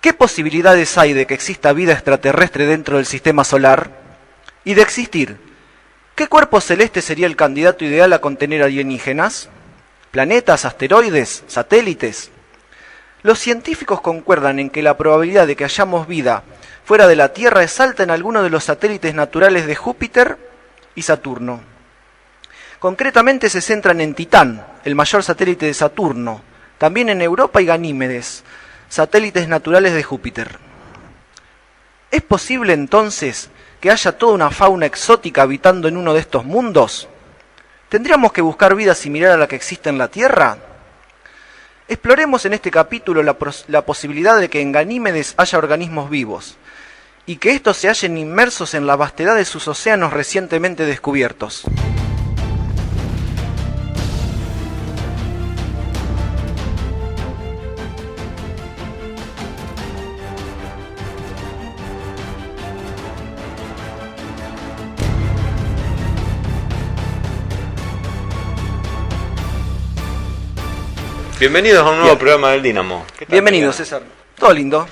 ¿Qué posibilidades hay de que exista vida extraterrestre dentro del sistema solar? Y de existir, ¿qué cuerpo celeste sería el candidato ideal a contener alienígenas? ¿Planetas, asteroides, satélites? Los científicos concuerdan en que la probabilidad de que hayamos vida fuera de la Tierra es alta en alguno de los satélites naturales de Júpiter y Saturno. Concretamente se centran en Titán, el mayor satélite de Saturno, también en Europa y Ganímedes, satélites naturales de Júpiter. ¿Es posible entonces que haya toda una fauna exótica habitando en uno de estos mundos? ¿Tendríamos que buscar vida similar a la que existe en la Tierra? Exploremos en este capítulo la posibilidad de que en Ganímedes haya organismos vivos y que estos se hallen inmersos en la vastedad de sus océanos recientemente descubiertos. Bienvenidos a un nuevo programa del Dínamo. Bienvenido, César. Todo lindo.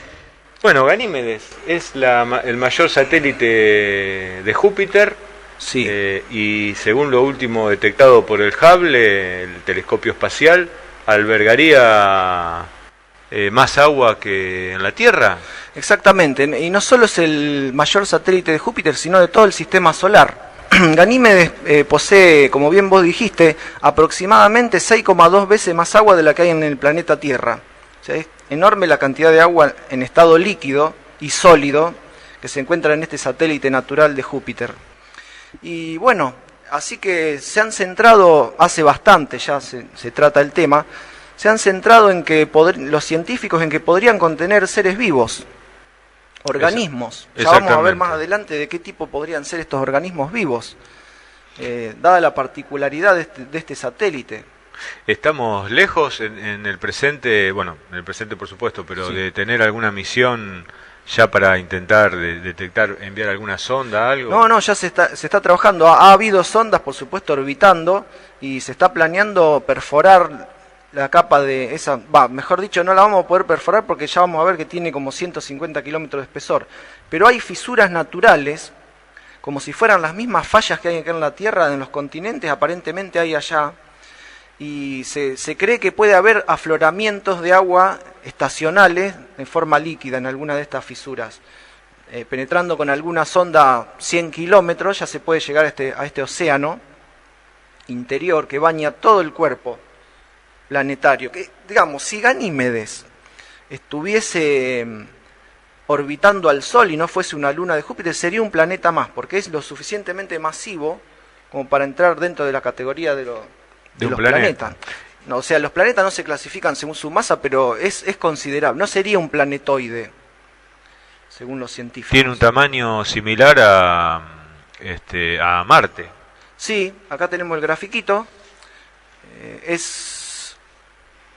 Bueno, Ganímedes es el mayor satélite de Júpiter. Sí. Y según lo último detectado por el Hubble, el telescopio espacial, albergaría más agua que en la Tierra. Exactamente. Y no solo es el mayor satélite de Júpiter, sino de todo el sistema solar. Ganímedes posee, como bien vos dijiste, aproximadamente 6,2 veces más agua de la que hay en el planeta Tierra. O sea, es enorme la cantidad de agua en estado líquido y sólido que se encuentra en este satélite natural de Júpiter. Y bueno, así que se han centrado, hace bastante ya se trata el tema, se han centrado en que los científicos en que podrían contener seres vivos. Organismos. Ya vamos a ver más adelante de qué tipo podrían ser estos organismos vivos, dada la particularidad de este satélite. Estamos lejos en el presente, bueno, en el presente por supuesto, pero sí, de tener alguna misión ya para intentar detectar, enviar alguna sonda, algo. No, ya se está trabajando. Ha habido sondas, por supuesto, orbitando y se está planeando perforar la capa de esa, mejor dicho, no la vamos a poder perforar porque ya vamos a ver que tiene como 150 kilómetros de espesor. Pero hay fisuras naturales, como si fueran las mismas fallas que hay acá en la Tierra, en los continentes, aparentemente hay allá. Y se cree que puede haber afloramientos de agua estacionales en forma líquida en alguna de estas fisuras. Penetrando con alguna sonda 100 kilómetros ya se puede llegar a este océano interior que baña todo el cuerpo planetario. Que, digamos, si Ganímedes estuviese orbitando al Sol y no fuese una luna de Júpiter, sería un planeta más, porque es lo suficientemente masivo como para entrar dentro de la categoría de los planetas. No, o sea, los planetas no se clasifican según su masa, pero es considerable. No sería un planetoide, según los científicos. Tiene un tamaño similar a Marte. Sí, acá tenemos el grafiquito. Es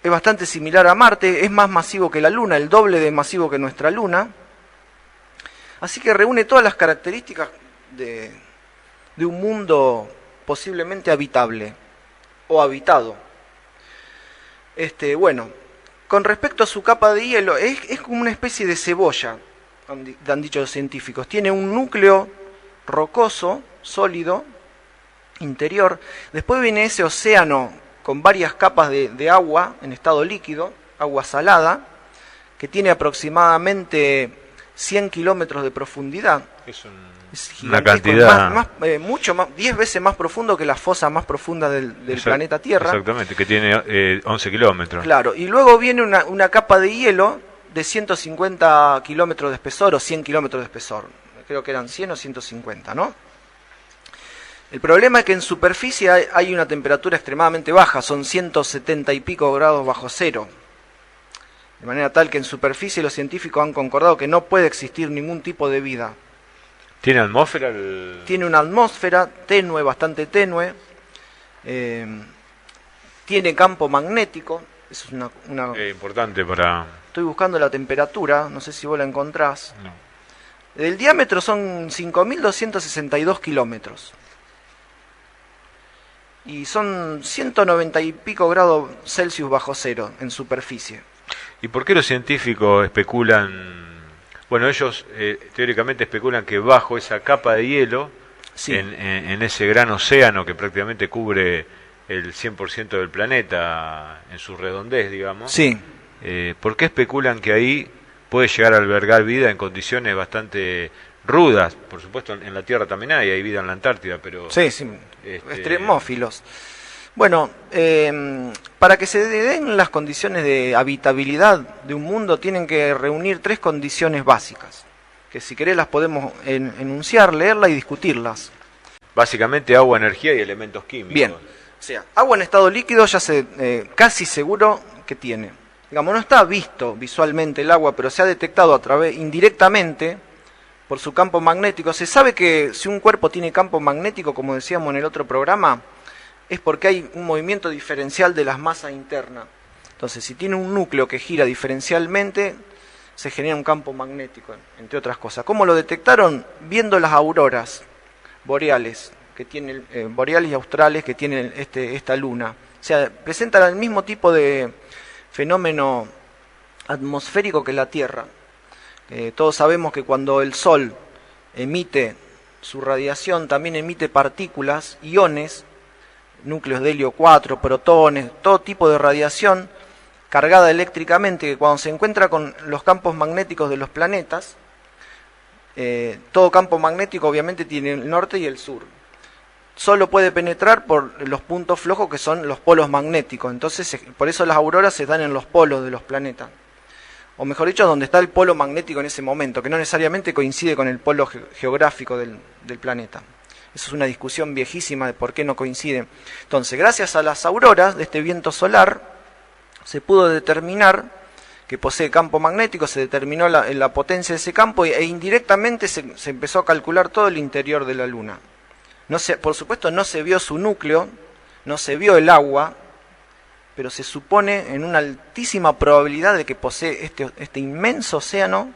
bastante similar a Marte, es más masivo que la Luna, el doble de masivo que nuestra Luna. Así que reúne todas las características de un mundo posiblemente habitable o habitado. Bueno, con respecto a su capa de hielo, es como una especie de cebolla, han dicho los científicos. Tiene un núcleo rocoso, sólido, interior. Después viene ese océano con varias capas de agua en estado líquido, agua salada, que tiene aproximadamente 100 kilómetros de profundidad. Es una cantidad mucho más, 10 veces más profundo que la fosa más profunda del planeta Tierra. Exactamente, que tiene 11 kilómetros. Claro, y luego viene una capa de hielo de 150 kilómetros de espesor o 100 kilómetros de espesor. Creo que eran 100 o 150, ¿no? El problema es que en superficie hay una temperatura extremadamente baja, son 170 y pico grados bajo cero. De manera tal que en superficie los científicos han concordado que no puede existir ningún tipo de vida. ¿Tiene atmósfera? Tiene una atmósfera tenue, bastante tenue. Tiene campo magnético. Eso es importante para... Estoy buscando la temperatura, no sé si vos la encontrás. No. El diámetro son 5.262 kilómetros. Y son 190 y pico grados Celsius bajo cero en superficie. ¿Y por qué los científicos especulan? Bueno, ellos teóricamente especulan que bajo esa capa de hielo, Sí. en ese gran océano que prácticamente cubre el 100% del planeta en su redondez, digamos, Sí. ¿por qué especulan que ahí puede llegar a albergar vida en condiciones bastante rudas? Por supuesto, en la Tierra también hay vida en la Antártida, pero... Sí, sí. Extremófilos. Bueno, para que se den las condiciones de habitabilidad de un mundo tienen que reunir 3 condiciones básicas, que si querés las podemos enunciar, leerlas y discutirlas. Básicamente agua, energía y elementos químicos. Bien, o sea, agua en estado líquido ya se casi seguro que tiene. Digamos, no está visto visualmente el agua, pero se ha detectado a través indirectamente por su campo magnético. Se sabe que si un cuerpo tiene campo magnético, como decíamos en el otro programa, es porque hay un movimiento diferencial de las masas internas. Entonces, si tiene un núcleo que gira diferencialmente, se genera un campo magnético, entre otras cosas. ¿Cómo lo detectaron? Viendo las auroras boreales, boreales y australes que tienen esta luna. O sea, presentan el mismo tipo de fenómeno atmosférico que la Tierra. Todos sabemos que cuando el Sol emite su radiación, también emite partículas, iones, núcleos de helio 4, protones, todo tipo de radiación cargada eléctricamente, que cuando se encuentra con los campos magnéticos de los planetas, todo campo magnético obviamente tiene el norte y el sur. Solo puede penetrar por los puntos flojos que son los polos magnéticos. Entonces, por eso las auroras se dan en los polos de los planetas. O mejor dicho, donde está el polo magnético en ese momento, que no necesariamente coincide con el polo geográfico del planeta. Eso es una discusión viejísima de por qué no coincide. Entonces, gracias a las auroras de este viento solar, se pudo determinar que posee campo magnético, se determinó la potencia de ese campo e indirectamente se empezó a calcular todo el interior de la Luna. Por supuesto, no se vio su núcleo, no se vio el agua, pero se supone en una altísima probabilidad de que posee este inmenso océano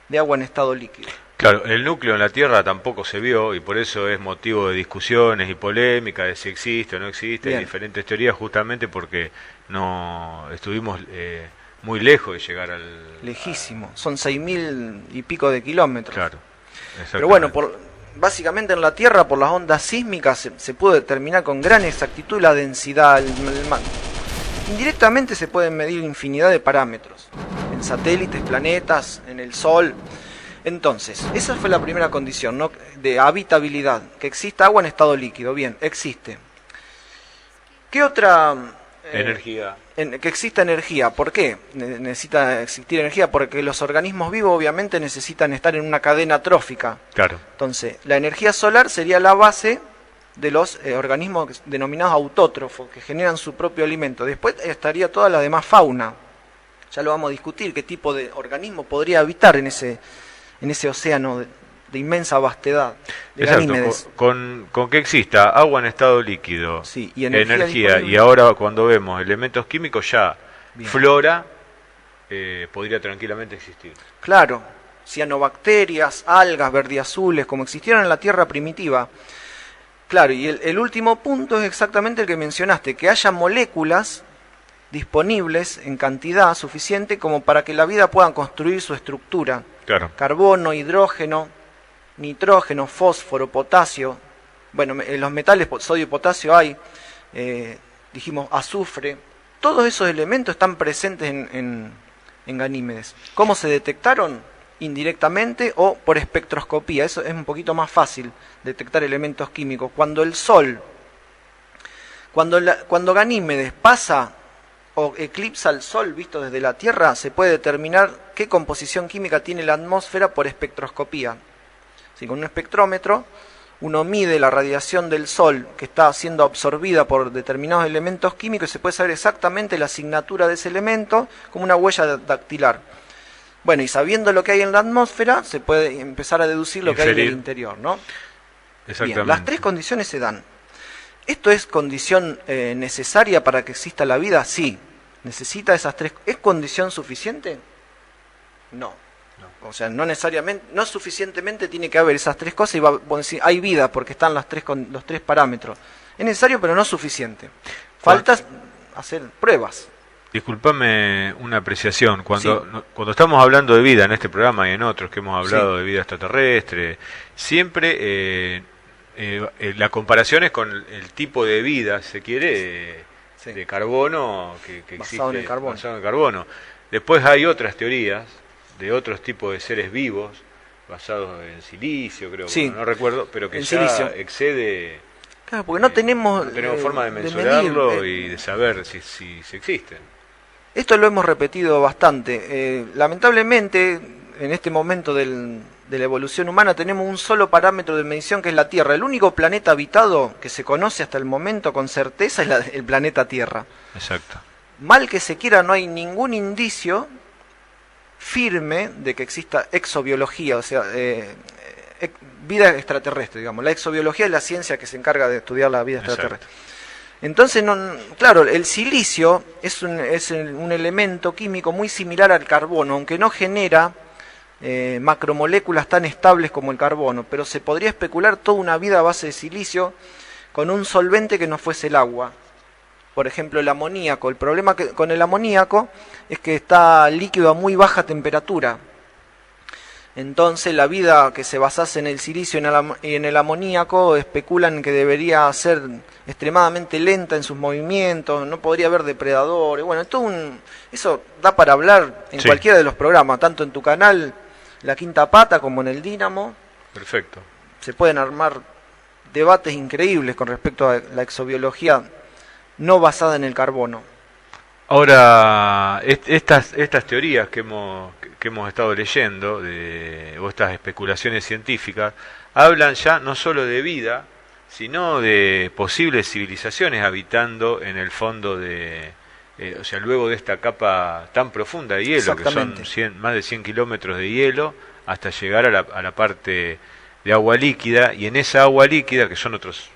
de agua en estado líquido. Claro, el núcleo en la Tierra tampoco se vio y por eso es motivo de discusiones y polémica de si existe o no existe. Bien. Hay diferentes teorías justamente porque no estuvimos muy lejos de llegar lejísimo, son 6.000 y pico de kilómetros. Claro, pero bueno, básicamente en la Tierra por las ondas sísmicas se pudo determinar con gran exactitud la densidad, indirectamente se pueden medir infinidad de parámetros, en satélites, planetas, en el Sol. Entonces, esa fue la primera condición, ¿no?, de habitabilidad, que exista agua en estado líquido. Bien, existe. ¿Qué otra? Energía. Que exista energía. ¿Por qué necesita existir energía? Porque los organismos vivos obviamente necesitan estar en una cadena trófica. Claro. Entonces, la energía solar sería la base de los organismos denominados autótrofos, que generan su propio alimento. Después estaría toda la demás fauna. Ya lo vamos a discutir, qué tipo de organismo podría habitar en ese océano de inmensa vastedad de Ganímedes. Con que exista agua en estado líquido, sí, y energía y ahora cuando vemos elementos químicos ya, bien, flora podría tranquilamente existir. Claro, cianobacterias, algas verdiazules, como existieron en la Tierra primitiva. Claro, y el último punto es exactamente el que mencionaste, que haya moléculas disponibles en cantidad suficiente como para que la vida pueda construir su estructura. Claro. Carbono, hidrógeno, nitrógeno, fósforo, potasio. Bueno, los metales, sodio y potasio hay, dijimos azufre. Todos esos elementos están presentes en Ganímedes. ¿Cómo se detectaron? Indirectamente o por espectroscopía. Eso es un poquito más fácil, detectar elementos químicos. Cuando el Sol, cuando Ganímedes pasa o eclipsa el Sol visto desde la Tierra, se puede determinar qué composición química tiene la atmósfera por espectroscopía. Si con un espectrómetro uno mide la radiación del Sol que está siendo absorbida por determinados elementos químicos y se puede saber exactamente la asignatura de ese elemento como una huella dactilar. Bueno, y sabiendo lo que hay en la atmósfera, se puede empezar a deducir lo que hay en el interior, ¿no? Exactamente. Bien, las 3 condiciones se dan. ¿Esto es condición necesaria para que exista la vida? Sí. ¿Necesita esas 3? ¿Es condición suficiente? No. O sea, no necesariamente, no suficientemente tiene que haber esas 3 cosas y va a decir, hay vida porque están los 3 parámetros. Es necesario, pero no suficiente. Falta hacer pruebas. Disculpame una apreciación. Sí, Cuando estamos hablando de vida en este programa y en otros que hemos hablado de vida extraterrestre, siempre la comparación es con el tipo de vida, se quiere, sí, de carbono que basado en el existe, carbón. basado en el carbono. Después hay otras teorías de otros tipos de seres vivos, basados en silicio, creo, Sí, bueno, no recuerdo, pero que en ya silicio. excede, Claro, porque no tenemos, no tenemos forma de medir. mensurarlo y de saber si existen. Esto lo hemos repetido bastante. Lamentablemente, en este momento de la evolución humana tenemos un solo parámetro de medición que es la Tierra. El único planeta habitado que se conoce hasta el momento con certeza es el planeta Tierra. Exacto. Mal que se quiera, no hay ningún indicio firme de que exista exobiología, o sea, vida extraterrestre, digamos. La exobiología es la ciencia que se encarga de estudiar la vida extraterrestre. Exacto. Entonces, claro, el silicio es un elemento químico muy similar al carbono, aunque no genera macromoléculas tan estables como el carbono, pero se podría especular toda una vida a base de silicio con un solvente que no fuese el agua. Por ejemplo, el amoníaco. El problema con el amoníaco es que está líquido a muy baja temperatura. Entonces la vida que se basase en el silicio y en el amoníaco especulan que debería ser extremadamente lenta en sus movimientos, no podría haber depredadores. Bueno, eso da para hablar en cualquiera de los programas, tanto en tu canal, La Quinta Pata, como en el Dínamo. Perfecto. Se pueden armar debates increíbles con respecto a la exobiología no basada en el carbono. Ahora, estas teorías que hemos estado leyendo, o estas especulaciones científicas, hablan ya no solo de vida, sino de posibles civilizaciones habitando en el fondo o sea, luego de esta capa tan profunda de hielo, que son más de 100 kilómetros de hielo, hasta llegar a la parte de agua líquida, y en esa agua líquida, que son otros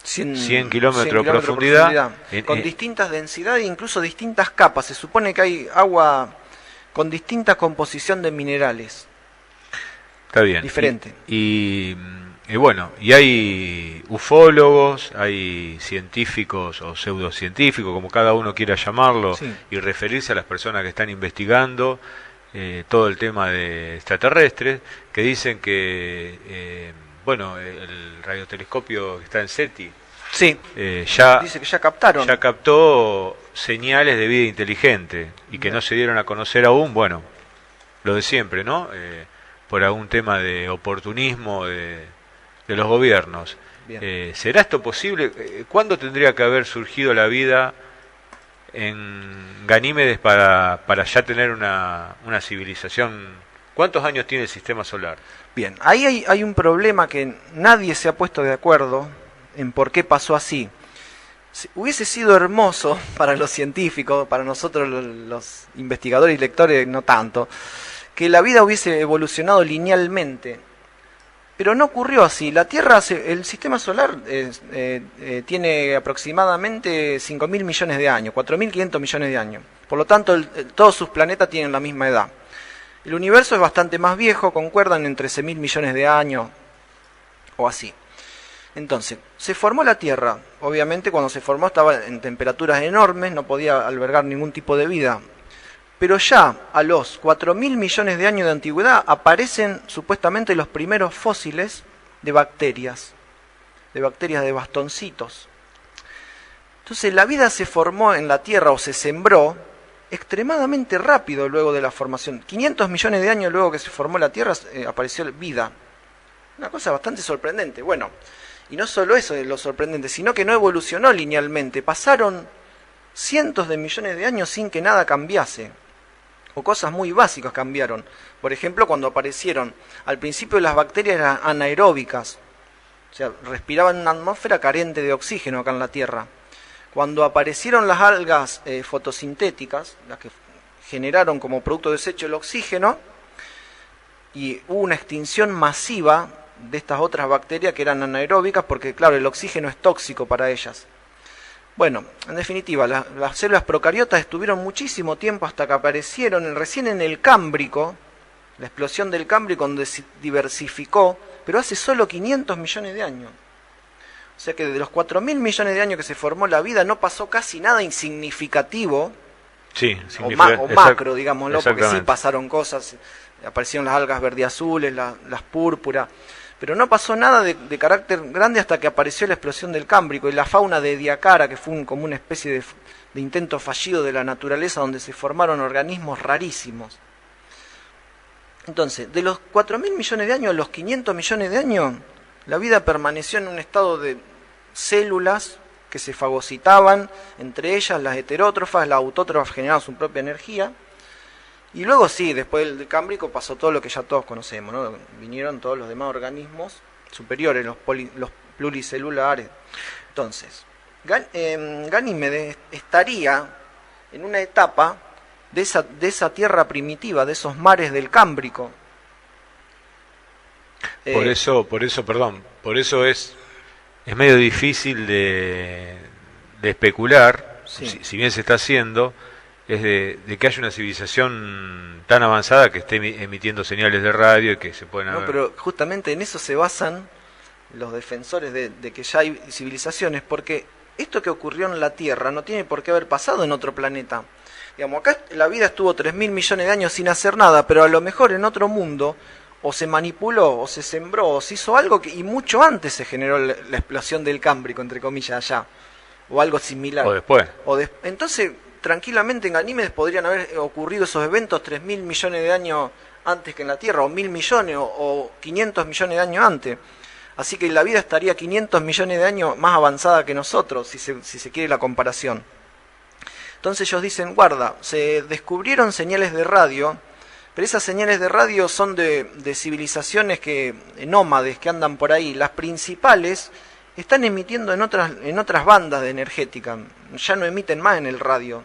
100 kilómetros de profundidad, con distintas densidades e incluso distintas capas. Se supone que hay agua con distinta composición de minerales. Está bien. Diferente. Y bueno, y hay ufólogos, hay científicos o pseudocientíficos, como cada uno quiera llamarlo, y referirse a las personas que están investigando todo el tema de extraterrestres, que dicen que bueno, el radiotelescopio que está en SETI, dice que ya captaron. Ya captó señales de vida inteligente y que no se dieron a conocer aún, bueno, lo de siempre, ¿no? Por algún tema de oportunismo de los gobiernos. ¿Será esto posible? ¿Cuándo tendría que haber surgido la vida en Ganímedes para ya tener una civilización? ¿Cuántos años tiene el sistema solar? Bien, ahí hay un problema que nadie se ha puesto de acuerdo en por qué pasó así. Hubiese sido hermoso para los científicos, para nosotros los investigadores y lectores no tanto, que la vida hubiese evolucionado linealmente. Pero no ocurrió así. La Tierra, el sistema solar tiene aproximadamente 5.000 millones de años, 4.500 millones de años. Por lo tanto, todos sus planetas tienen la misma edad. El universo es bastante más viejo, concuerdan en 13.000 millones de años o así. Entonces, se formó la Tierra. Obviamente cuando se formó estaba en temperaturas enormes, no podía albergar ningún tipo de vida. Pero ya a los 4.000 millones de años de antigüedad aparecen supuestamente los primeros fósiles de bacterias de bastoncitos. Entonces la vida se formó en la Tierra o se sembró extremadamente rápido luego de la formación. 500 millones de años luego que se formó la Tierra apareció vida. Una cosa bastante sorprendente. Bueno, y no solo eso es lo sorprendente, sino que no evolucionó linealmente. Pasaron cientos de millones de años sin que nada cambiase. O cosas muy básicas cambiaron. Por ejemplo, cuando aparecieron, al principio las bacterias eran anaeróbicas. O sea, respiraban una atmósfera carente de oxígeno acá en la Tierra. Cuando aparecieron las algas fotosintéticas, las que generaron como producto de desecho el oxígeno, y hubo una extinción masiva de estas otras bacterias que eran anaeróbicas, porque claro, el oxígeno es tóxico para ellas. Bueno, en definitiva, las células procariotas estuvieron muchísimo tiempo hasta que aparecieron recién en el Cámbrico, la explosión del Cámbrico donde se diversificó, pero hace solo 500 millones de años. O sea que de los 4.000 millones de años que se formó la vida no pasó casi nada insignificativo Sí, o macro, digámoslo, porque sí pasaron cosas, aparecieron las algas verdeazules, las púrpuras, pero no pasó nada de carácter grande hasta que apareció la explosión del Cámbrico y la fauna de Ediacara, que fue como una especie de intento fallido de la naturaleza donde se formaron organismos rarísimos. Entonces, de los 4.000 millones de años a los 500 millones de años, la vida permaneció en un estado de células que se fagocitaban, entre ellas las heterótrofas, las autótrofas generaban su propia energía, y luego sí, después del Cámbrico pasó todo lo que ya todos conocemos, ¿no? Vinieron todos los demás organismos superiores, los pluricelulares. Entonces, Ganímedes estaría en una etapa de esa tierra primitiva, de esos mares del Cámbrico. Por eso es medio difícil de especular, sí. si bien se está haciendo, es de que haya una civilización tan avanzada que esté emitiendo señales de radio y que se pueden ver. Pero justamente en eso se basan los defensores de que ya hay civilizaciones, porque esto que ocurrió en la Tierra no tiene por qué haber pasado en otro planeta. Digamos, acá la vida estuvo 3.000 millones de años sin hacer nada, pero a lo mejor en otro mundo o se manipuló, o se sembró, o se hizo algo y mucho antes se generó la explosión del Cámbrico, entre comillas, allá, o algo similar. O después. Entonces, tranquilamente en Ganímedes podrían haber ocurrido esos eventos 3.000 millones de años antes que en la Tierra, o 1.000 millones, o 500 millones de años antes. Así que la vida estaría 500 millones de años más avanzada que nosotros, si se quiere la comparación. Entonces ellos dicen, guarda, se descubrieron señales de radio, pero esas señales de radio son de civilizaciones nómades que andan por ahí. Las principales están emitiendo en otras bandas de energética, ya no emiten más en el radio.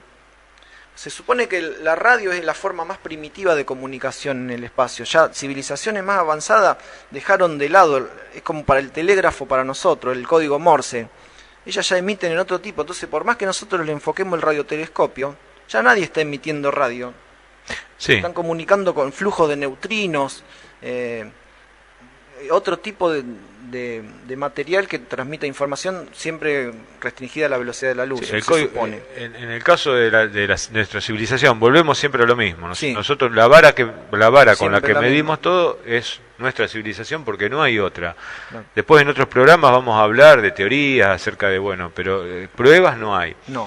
Se supone que la radio es la forma más primitiva de comunicación en el espacio. Ya civilizaciones más avanzadas dejaron de lado, es como para el telégrafo para nosotros, el código Morse. Ellas ya emiten en otro tipo, entonces por más que nosotros le enfoquemos el radiotelescopio, ya nadie está emitiendo radio. Sí. Están comunicando con flujos de neutrinos, otro tipo de material que transmita información siempre restringida a la velocidad de la luz. Sí, se supone. En el caso de nuestra civilización, volvemos siempre a lo mismo. Sí. Nosotros la vara con siempre la que medimos misma. todo es nuestra civilización porque no hay otra. No. Después en otros programas vamos a hablar de teorías acerca de, pero pruebas no hay. No.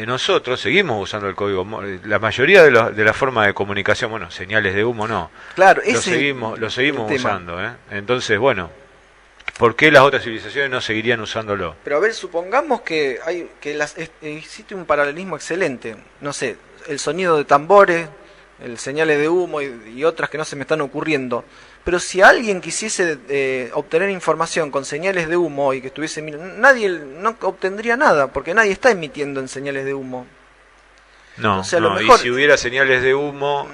Nosotros seguimos usando el código Morse. La mayoría de la forma de comunicación, señales de humo no. Claro, lo seguimos usando. Entonces, ¿por qué las otras civilizaciones no seguirían usándolo? Pero a ver, supongamos que existe un paralelismo excelente. No sé, el sonido de tambores, el señales de humo y otras que no se me están ocurriendo. Pero si alguien quisiese obtener información con señales de humo y que estuviese nadie no obtendría nada, porque nadie está emitiendo en señales de humo. No, o sea, lo mejor, y si hubiera señales de humo,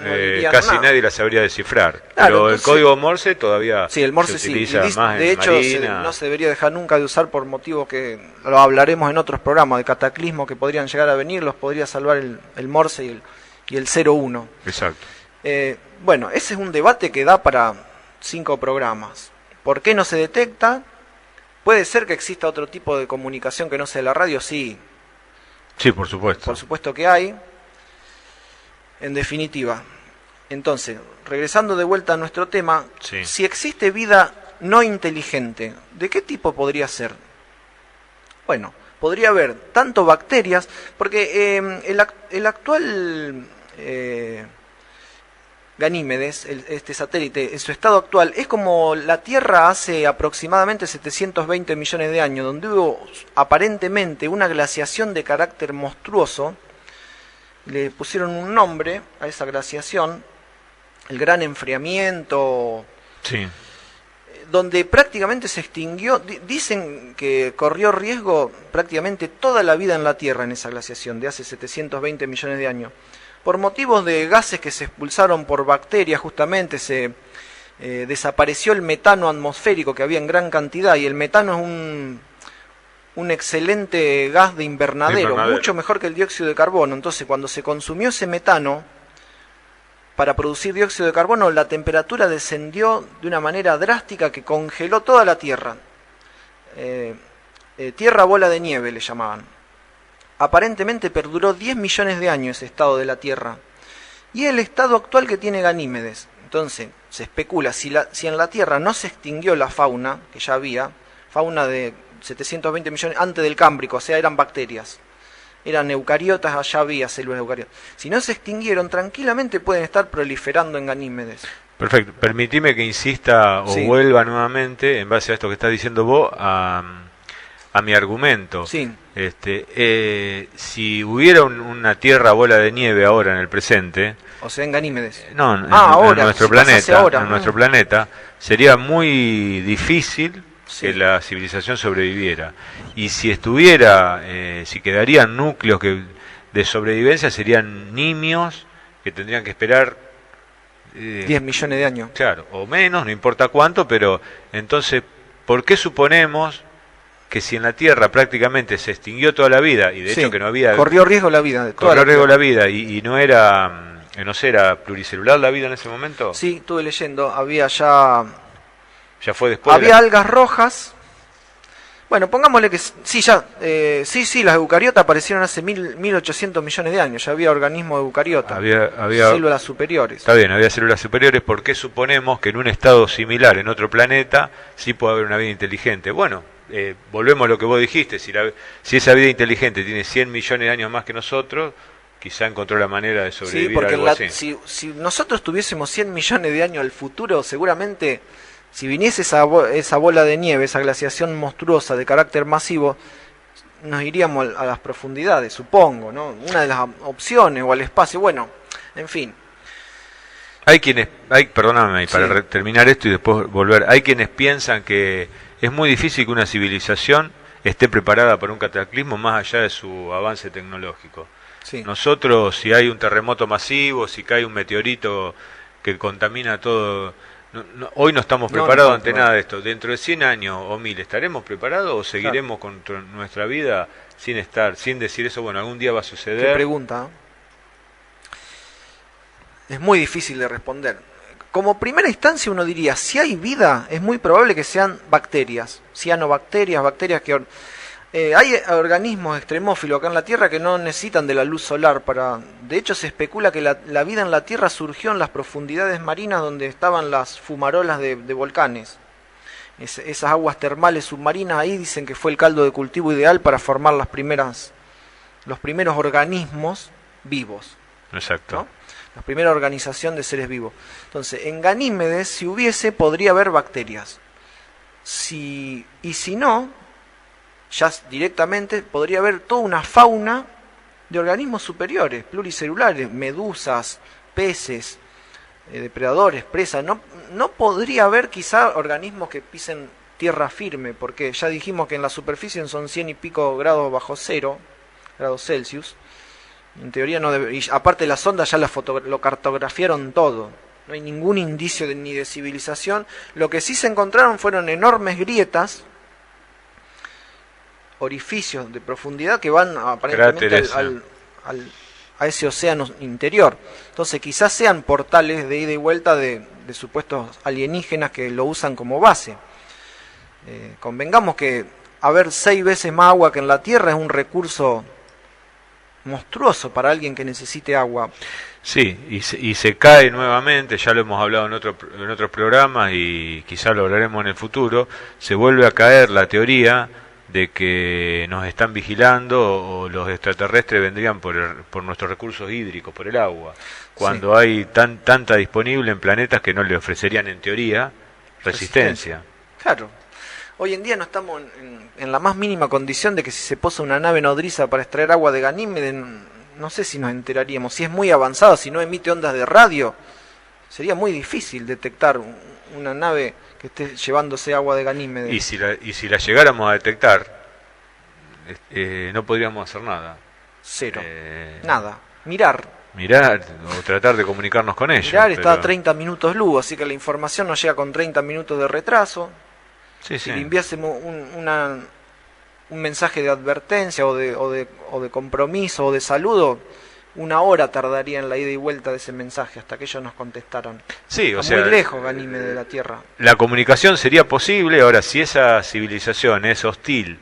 casi nadie las sabría descifrar. Claro, pero entonces, el código Morse todavía el Morse se utiliza sí. más de en hecho, Marina. no se debería dejar nunca de usar por motivos que lo hablaremos en otros programas, de cataclismos que podrían llegar a venir, los podría salvar el Morse y el 01. Exacto. Ese es un debate que da para 5 programas. ¿Por qué no se detecta? ¿Puede ser que exista otro tipo de comunicación que no sea la radio? Sí. Sí, por supuesto. Por supuesto que hay. En definitiva. Entonces, regresando de vuelta a nuestro tema, sí. Si existe vida no inteligente, ¿de qué tipo podría ser? Bueno, podría haber tanto bacterias, porque el actual Ganímedes, este satélite, en su estado actual, es como la Tierra hace aproximadamente 720 millones de años, donde hubo aparentemente una glaciación de carácter monstruoso. Le pusieron un nombre a esa glaciación, el gran enfriamiento, sí. Donde prácticamente se extinguió. Dicen que corrió riesgo prácticamente toda la vida en la Tierra en esa glaciación de hace 720 millones de años. Por motivos de gases que se expulsaron por bacterias, justamente se desapareció el metano atmosférico que había en gran cantidad, y el metano es un excelente gas de invernadero, mucho mejor que el dióxido de carbono. Entonces, cuando se consumió ese metano para producir dióxido de carbono, la temperatura descendió de una manera drástica que congeló toda la Tierra. Tierra bola de nieve le llamaban. aparentemente perduró 10 millones de años ese estado de la Tierra. Y el estado actual que tiene Ganímedes. Entonces, se especula, si en la Tierra no se extinguió la fauna, que ya había, fauna de 720 millones antes del Cámbrico, o sea, eran bacterias. Eran eucariotas, allá había células eucariotas. Si no se extinguieron, tranquilamente pueden estar proliferando en Ganímedes. Perfecto. Permitime que insista o vuelva nuevamente, en base a esto que estás diciendo vos, a mi argumento. Sí. Si hubiera una Tierra bola de nieve ahora en el presente, o sea, en Ganímedes. No, en ahora, nuestro planeta, ahora, nuestro planeta, sería muy difícil que la civilización sobreviviera. Y si estuviera, si quedarían núcleos de sobrevivencia, serían nimios que tendrían que esperar 10 millones de años. Claro, o menos, no importa cuánto, pero entonces, ¿por qué suponemos que si en la Tierra prácticamente se extinguió toda la vida, y de hecho que no había... Corrió riesgo la vida. Corrió riesgo la vida, y no era... No sé, ¿era pluricelular la vida en ese momento? Sí, estuve leyendo, había ya... Ya fue después. Había algas rojas. Bueno, pongámosle que sí, ya, sí, las eucariotas aparecieron hace 1800 millones de años. Ya había organismos eucariotas. Había células superiores. Está bien, había células superiores. ¿Por qué suponemos que en un estado similar, en otro planeta, sí puede haber una vida inteligente? Bueno, volvemos a lo que vos dijiste. Si esa vida inteligente tiene 100 millones de años más que nosotros, quizá encontró la manera de sobrevivir. Sí, porque algo así. Si nosotros tuviésemos 100 millones de años al futuro, seguramente... Si viniese esa bola de nieve, esa glaciación monstruosa de carácter masivo, nos iríamos a las profundidades, supongo, ¿no? Una de las opciones, o al espacio, bueno, en fin. Perdóname, para terminar esto y después volver, hay quienes piensan que es muy difícil que una civilización esté preparada para un cataclismo más allá de su avance tecnológico. Sí. Nosotros, si hay un terremoto masivo, si cae un meteorito que contamina todo... hoy no estamos preparados ante nada de esto. Dentro de 100 años o 1000, ¿estaremos preparados o seguiremos con nuestra vida sin decir eso? Bueno, algún día va a suceder. ¿Qué pregunta? Es muy difícil de responder. Como primera instancia uno diría, si hay vida, es muy probable que sean bacterias, cianobacterias, bacterias que... hay organismos extremófilos acá en la Tierra que no necesitan de la luz solar para... De hecho, se especula que la vida en la Tierra surgió en las profundidades marinas donde estaban las fumarolas de volcanes. Esas aguas termales submarinas, ahí dicen que fue el caldo de cultivo ideal para formar los primeros organismos vivos. Exacto. ¿No? La primera organización de seres vivos. Entonces, en Ganímedes, si hubiese, podría haber bacterias. Y si no... ya directamente podría haber toda una fauna de organismos superiores, pluricelulares, medusas, peces, depredadores, presas. No podría haber quizá organismos que pisen tierra firme, porque ya dijimos que en la superficie son 100 y pico grados bajo cero, grados Celsius. En teoría no debe, y aparte las ondas ya lo cartografiaron todo. No hay ningún indicio ni de civilización. Lo que sí se encontraron fueron enormes grietas, orificios de profundidad que van aparentemente a ese océano interior. Entonces quizás sean portales de ida y vuelta de supuestos alienígenas que lo usan como base. Convengamos que haber 6 veces más agua que en la Tierra es un recurso monstruoso para alguien que necesite agua. Sí, y se cae nuevamente, ya lo hemos hablado en otros programas y quizás lo hablaremos en el futuro, se vuelve a caer la teoría de que nos están vigilando o los extraterrestres vendrían por nuestros recursos hídricos, por el agua, cuando hay tanta disponible en planetas que no le ofrecerían en teoría resistencia. Claro, hoy en día no estamos en la más mínima condición de que si se posa una nave nodriza para extraer agua de Ganímedes, no sé si nos enteraríamos. Si es muy avanzada, si no emite ondas de radio, sería muy difícil detectar una nave que esté llevándose agua de Ganímedes. Y si la llegáramos a detectar, no podríamos hacer nada. Cero. Nada. Mirar o tratar de comunicarnos con ellos. Mirar está a 30 minutos luz, así que la información nos llega con 30 minutos de retraso. Sí, si le enviásemos un mensaje de advertencia o de compromiso o de saludo, 1 hora tardaría en la ida y vuelta de ese mensaje hasta que ellos nos contestaran. Sí, Está muy lejos Ganímedes de la Tierra. La comunicación sería posible. Ahora, si esa civilización es hostil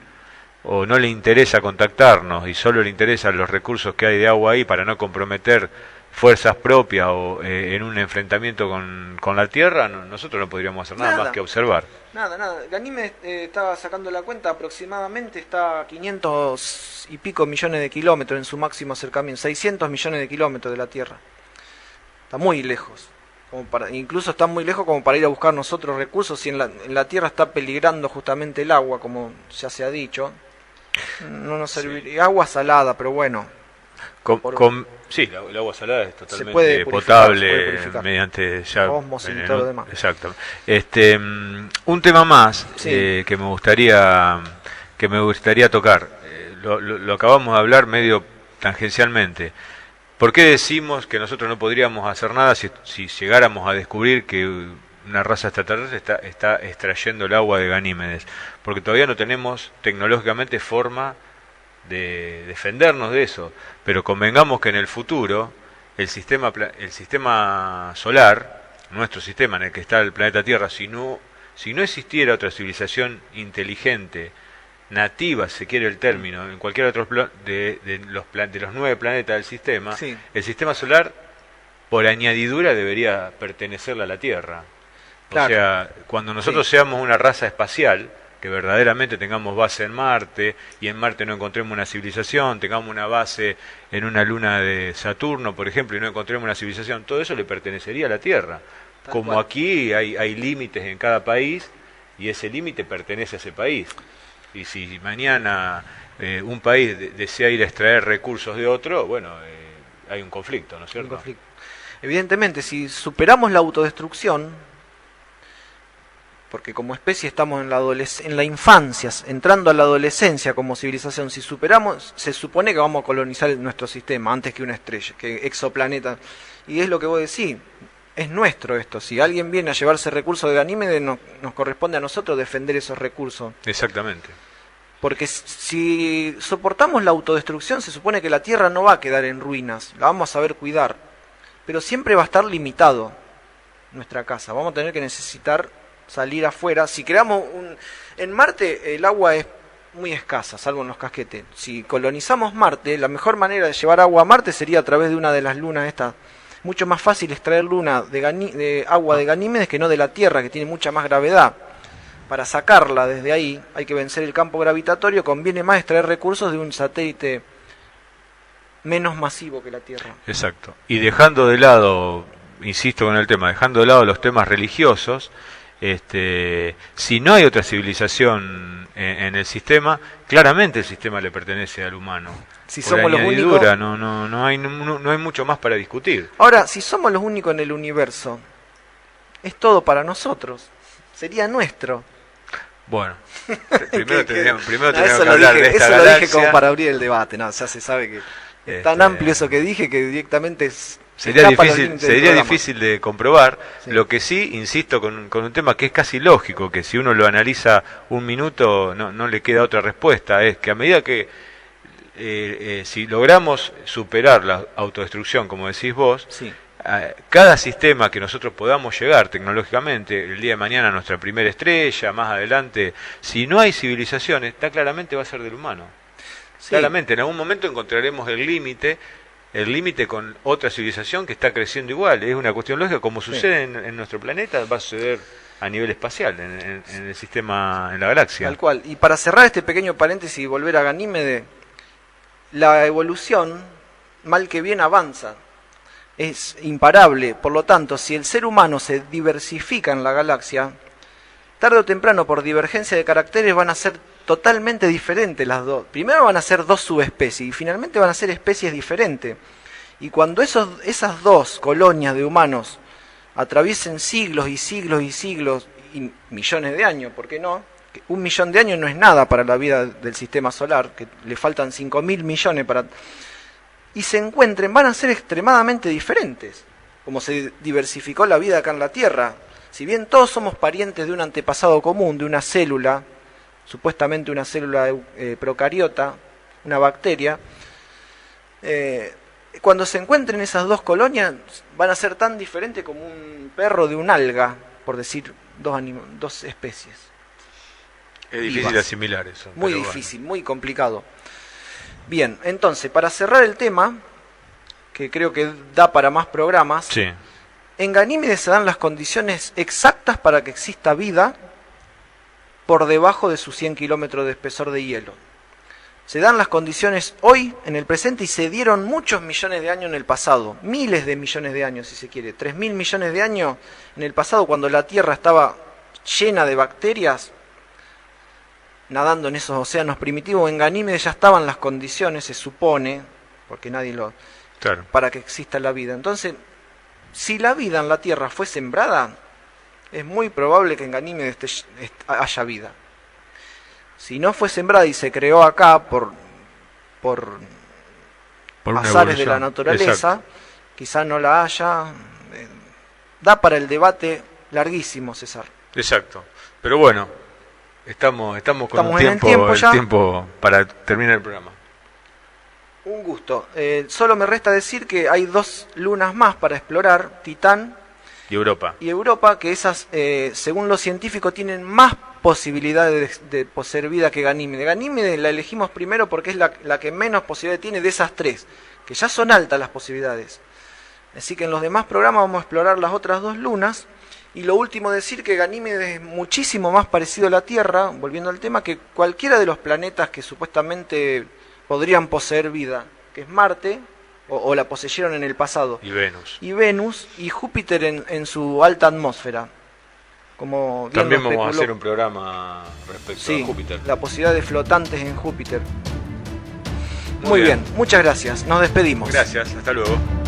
o no le interesa contactarnos y solo le interesan los recursos que hay de agua ahí para no comprometer fuerzas propias o en un enfrentamiento con la tierra, nosotros no podríamos hacer nada más que observar. Nada. Ganímedes estaba sacando la cuenta, aproximadamente está a 500 y pico millones de kilómetros en su máximo acercamiento, 600 millones de kilómetros de la Tierra. Está muy lejos. Incluso está muy lejos como para ir a buscar nosotros recursos, si en la Tierra está peligrando justamente el agua, como ya se ha dicho. No nos serviría. Sí. Agua salada, pero bueno. Sí, el agua salada es totalmente potable mediante ya osmosis y todo lo demás. Exacto. Un tema más sí. que me gustaría tocar. Lo acabamos de hablar medio tangencialmente. ¿Por qué decimos que nosotros no podríamos hacer nada si llegáramos a descubrir que una raza extraterrestre está extrayendo el agua de Ganímedes? Porque todavía no tenemos tecnológicamente forma de defendernos de eso, pero convengamos que en el futuro el sistema solar, nuestro sistema en el que está el planeta Tierra, si no existiera otra civilización inteligente, nativa, si se quiere el término, en cualquier otro de los 9 planetas del sistema, sí. El sistema solar por añadidura debería pertenecerle a la Tierra. Claro. O sea, cuando nosotros sí. seamos una raza espacial, que verdaderamente tengamos base en Marte, y en Marte no encontremos una civilización, tengamos una base en una luna de Saturno, por ejemplo, y no encontremos una civilización, todo eso le pertenecería a la Tierra. Como aquí hay límites en cada país, y ese límite pertenece a ese país. Y si mañana un país desea ir a extraer recursos de otro, bueno, hay un conflicto, ¿no es cierto? Un conflicto. Evidentemente, si superamos la autodestrucción, porque como especie estamos en la infancia, entrando a la adolescencia como civilización, si superamos, se supone que vamos a colonizar nuestro sistema antes que una estrella, que exoplaneta. Y es lo que vos decís, es nuestro esto. Si alguien viene a llevarse recursos de Ganímedes, nos corresponde a nosotros defender esos recursos. Exactamente. Porque si soportamos la autodestrucción, se supone que la Tierra no va a quedar en ruinas, la vamos a saber cuidar. Pero siempre va a estar limitado nuestra casa. Vamos a tener que necesitar salir afuera. Si creamos en Marte el agua es muy escasa, salvo en los casquetes. Si colonizamos Marte, la mejor manera de llevar agua a Marte sería a través de una de las lunas estas. Mucho más fácil extraer de agua de Ganímedes que no de la Tierra, que tiene mucha más gravedad. Para sacarla desde ahí hay que vencer el campo gravitatorio, conviene más extraer recursos de un satélite menos masivo que la Tierra. Exacto. Y dejando de lado, insisto con el tema, dejando de lado los temas religiosos, si no hay otra civilización en el sistema, claramente el sistema le pertenece al humano. Si somos los únicos, no hay mucho más para discutir. Ahora, si somos los únicos en el universo, es todo para nosotros, sería nuestro. Bueno, primero tendríamos que hablar de esta galaxia. Eso lo dije como para abrir el debate, ya se sabe que es tan amplio eso que dije que directamente sería difícil de comprobar. Sí. Lo que sí, insisto, con un tema que es casi lógico, que si uno lo analiza un minuto no le queda otra respuesta, es que a medida que si logramos superar la autodestrucción, como decís vos, sí. Cada sistema que nosotros podamos llegar tecnológicamente, el día de mañana nuestra primera estrella, más adelante, si no hay civilizaciones, claramente va a ser del humano. Sí. Claramente, en algún momento encontraremos el límite con otra civilización que está creciendo igual. Es una cuestión lógica, como sucede sí. en nuestro planeta, va a suceder a nivel espacial, en el sistema, en la galaxia. Tal cual. Y para cerrar este pequeño paréntesis y volver a Ganímedes, la evolución, mal que bien, avanza. Es imparable. Por lo tanto, si el ser humano se diversifica en la galaxia, tarde o temprano, por divergencia de caracteres, van a ser totalmente diferentes las dos. Primero van a ser dos subespecies y finalmente van a ser especies diferentes. Y cuando esas dos colonias de humanos atraviesen siglos y siglos y siglos y millones de años, ¿por qué no? 1 millón de años no es nada para la vida del sistema solar, que le faltan 5.000 millones para... Y se encuentren, van a ser extremadamente diferentes, como se diversificó la vida acá en la Tierra. Si bien todos somos parientes de un antepasado común, de una célula, supuestamente una célula procariota, una bacteria, cuando se encuentren esas dos colonias van a ser tan diferentes como un perro de un alga, por decir dos especies. Es difícil asimilar eso. Muy difícil, muy complicado. Bien, entonces, para cerrar el tema, que creo que da para más programas, sí. En Ganímedes se dan las condiciones exactas para que exista vida por debajo de sus 100 kilómetros de espesor de hielo. Se dan las condiciones hoy, en el presente, y se dieron muchos millones de años en el pasado, miles de millones de años si se quiere, 3.000 millones de años en el pasado, cuando la Tierra estaba llena de bacterias, nadando en esos océanos primitivos. En Ganímedes ya estaban las condiciones, se supone, porque nadie lo... Claro. Para que exista la vida. Entonces, si la vida en la Tierra fue sembrada, es muy probable que en Ganímedes haya vida. Si no fue sembrada y se creó acá por azares de la naturaleza, exacto, quizá no la haya. Da para el debate larguísimo, César. Exacto. Pero bueno, estamos con el tiempo para terminar el programa. Un gusto. Solo me resta decir que hay 2 lunas más para explorar, Titán y Europa, que esas, según los científicos, tienen más posibilidades de poseer vida que Ganímedes. Ganímedes la elegimos primero porque es la que menos posibilidades tiene de esas 3, que ya son altas las posibilidades. Así que en los demás programas vamos a explorar las otras 2 lunas. Y lo último, decir que Ganímedes es muchísimo más parecido a la Tierra, volviendo al tema, que cualquiera de los planetas que supuestamente podrían poseer vida, que es Marte, o la poseyeron en el pasado. Y Venus y Júpiter en su alta atmósfera. Como bien también vamos a hacer un programa respecto a Júpiter. La posibilidad de flotantes en Júpiter. Muy bien, muchas gracias. Nos despedimos. Gracias, hasta luego.